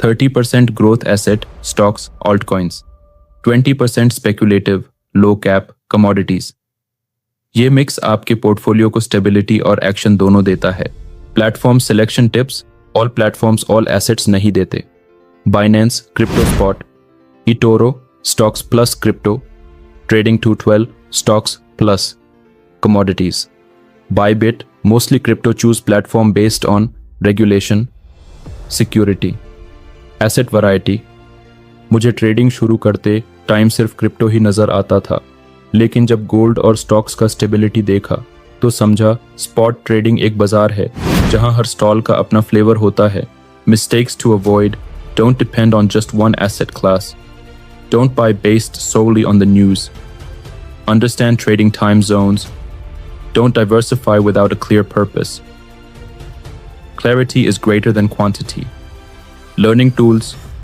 30% growth asset, stocks, altcoins, 20% speculative, low cap, commodities. ये mix आपके portfolio को stability और एक्शन दोनों देता है। Platform selection tips, all platforms all assets नहीं देते। Binance, crypto spot, eToro, stocks plus crypto, trading 212, stocks plus commodities. Bybit, mostly crypto, choose platform based on regulation, security. Asset variety. मुझे trading शुरू करते time सिर्फ crypto ही नज़र आता था, लेकिन जब गोल्ड और स्टॉक्स का स्टेबिलिटी देखा तो समझा स्पॉट ट्रेडिंग एक बाजार है जहां हर स्टॉल का अपना फ्लेवर होता है। Mistakes to avoid. Don't depend on just one asset class. Don't buy based solely on the news. Understand trading time zones. Don't diversify without a clear purpose. Clarity is greater than quantity. Learning tools,